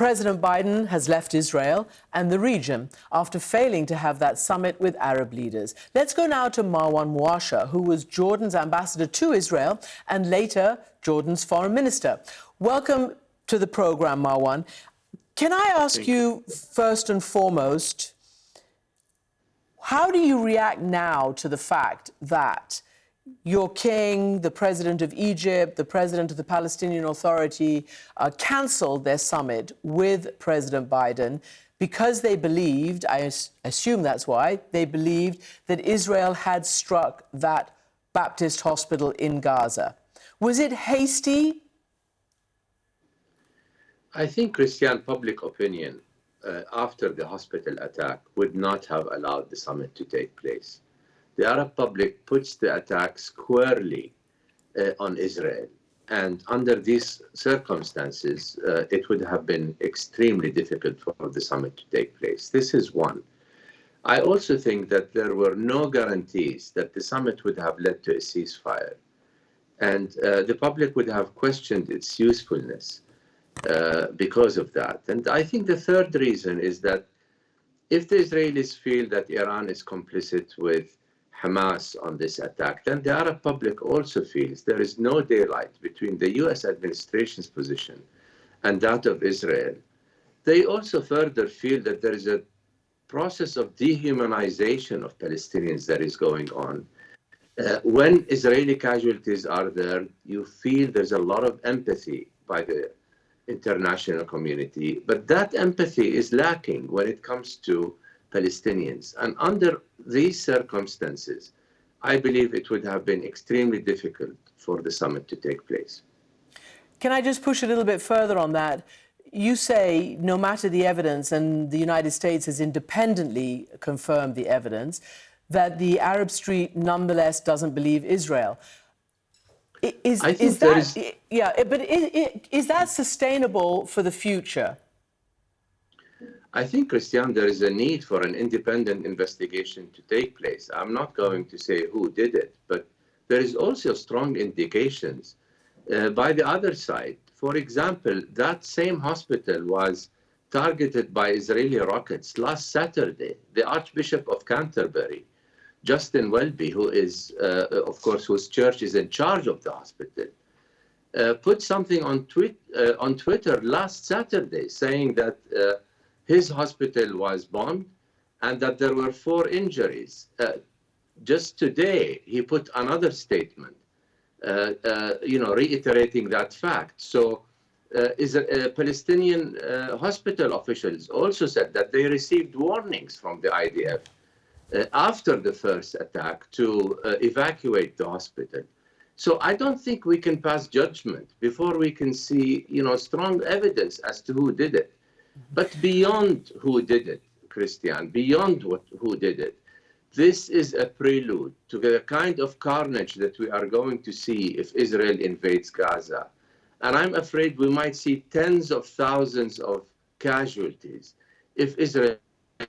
President Biden has left Israel and the region after failing to have that summit with Arab leaders. Let's go now to Mrouan, who was Jordan's ambassador to Israel and later Jordan's foreign minister. Welcome to the program, Mrouan. Can I ask you first and foremost, how do you react now to the fact that your king, the president of Egypt, the president of the Palestinian Authority cancelled their summit with President Biden because they believed, I assume that's why, they believed that Israel had struck that Baptist hospital in Gaza. Was it hasty? I think Christian public opinion after the hospital attack would not have allowed the summit to take place. The Arab public puts the attack squarely on Israel. And under these circumstances, it would have been extremely difficult for the summit to take place. This is one. I also think that there were no guarantees that the summit would have led to a ceasefire. And the public would have questioned its usefulness because of that. And I think the third reason is that if the Israelis feel that Iran is complicit with Hamas on this attack, then the Arab public also feels there is no daylight between the US administration's position and that of Israel. They also further feel that there is a process of dehumanization of Palestinians that is going on. When Israeli casualties are there, you feel there's a lot of empathy by the international community, but that empathy is lacking when it comes to Palestinians. And under these circumstances, I believe it would have been extremely difficult for the summit to take place. Can I just push a little bit further on that? You say no matter the evidence, and the United States has independently confirmed the evidence, that the Arab street nonetheless doesn't believe Israel. Is that sustainable for the future? I think, Christian, there is a need for an independent investigation to take place. I'm not going to say who did it, but there is also strong indications by the other side. For example, that same hospital was targeted by Israeli rockets last Saturday. The Archbishop of Canterbury, Justin Welby, who is, of course, whose church is in charge of the hospital, put something on Twitter last Saturday saying that his hospital was bombed and that there were 4 injuries. Just today, he put another statement, reiterating that fact. So Palestinian hospital officials also said that they received warnings from the IDF after the first attack to evacuate the hospital. So I don't think we can pass judgment before we can see, strong evidence as to who did it. But beyond who did it, Christian, beyond who did it, this is a prelude to the kind of carnage that we are going to see if Israel invades Gaza. And I'm afraid we might see tens of thousands of casualties if Israel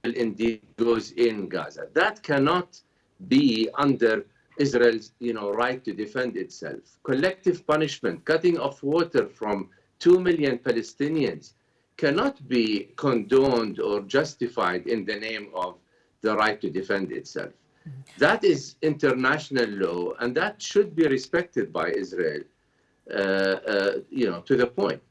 indeed goes in Gaza. That cannot be under Israel's, right to defend itself. Collective punishment, cutting off water from 2 million Palestinians cannot be condoned or justified in the name of the right to defend itself. That is international law, and that should be respected by Israel, to the point.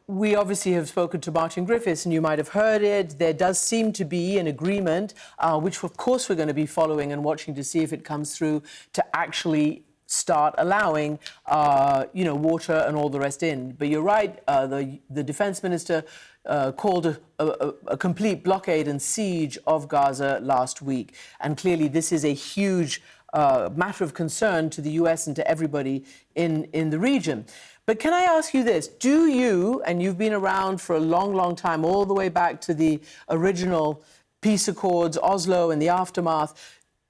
We obviously have spoken to Martin Griffiths, and you might have heard it. There does seem to be an agreement, which of course we're going to be following and watching to see if it comes through, to actually start allowing, water and all the rest in. But you're right, the defense minister called a complete blockade and siege of Gaza last week. And clearly this is a huge matter of concern to the US and to everybody in the region. But can I ask you this? Do you, and you've been around for a long, long time, all the way back to the original peace accords, Oslo and the aftermath,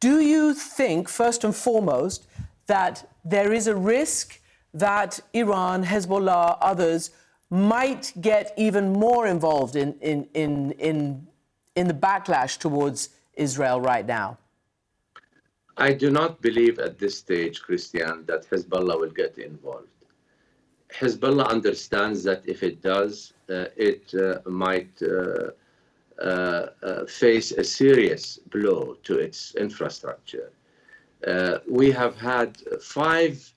do you think, first and foremost, that there is a risk that Iran, Hezbollah, others might get even more involved in the backlash towards Israel right now? I do not believe at this stage, Christian, that Hezbollah will get involved. Hezbollah understands that if it does, it might face a serious blow to its infrastructure. We have had 5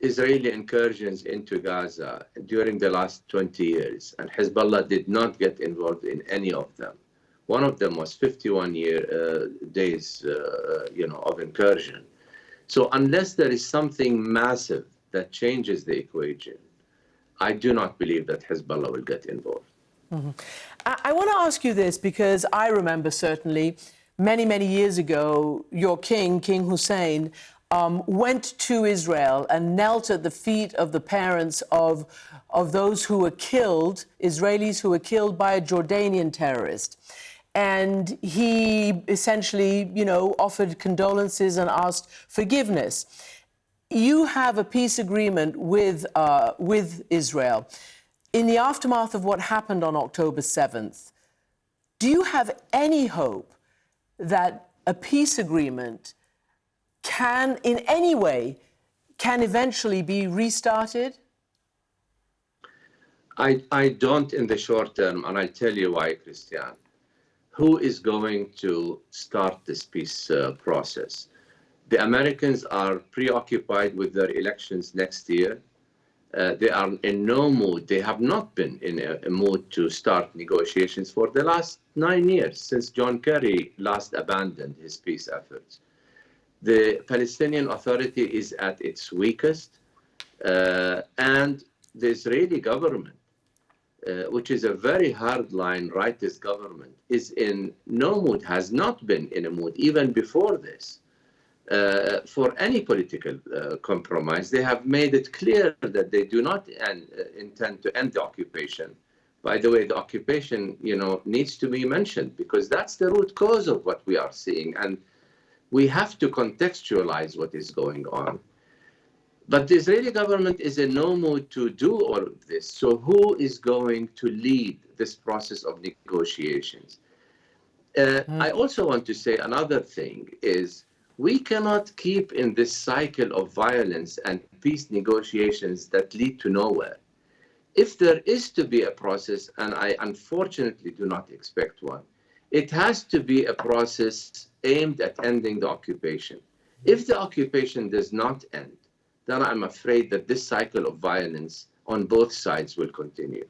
Israeli incursions into Gaza during the last 20 years, and Hezbollah did not get involved in any of them. One of them was 51 days of incursion. So unless there is something massive that changes the equation, I do not believe that Hezbollah will get involved. Mm-hmm. I want to ask you this because I remember certainly many, many years ago, your king, King Hussein, went to Israel and knelt at the feet of the parents of those who were killed, Israelis who were killed by a Jordanian terrorist. And he essentially, offered condolences and asked forgiveness. You have a peace agreement with Israel. In the aftermath of what happened on October 7th, do you have any hope that a peace agreement can eventually be restarted? I don't in the short term, and I'll tell you why, Christian. Who is going to start this peace process? The Americans are preoccupied with their elections next year. They are in no mood. They have not been in a mood to start negotiations for the last 9 years, since John Kerry last abandoned his peace efforts. The Palestinian Authority is at its weakest, and the Israeli government, which is a very hardline rightist government, is in no mood, has not been in a mood, even before this, for any political compromise. They have made it clear that they do not intend to end the occupation. By the way, the occupation, needs to be mentioned because that's the root cause of what we are seeing. And we have to contextualize what is going on. But the Israeli government is in no mood to do all of this. So who is going to lead this process of negotiations? I also want to say another thing is we cannot keep in this cycle of violence and peace negotiations that lead to nowhere. If there is to be a process, and I unfortunately do not expect one, it has to be a process aimed at ending the occupation. If the occupation does not end, then I'm afraid that this cycle of violence on both sides will continue.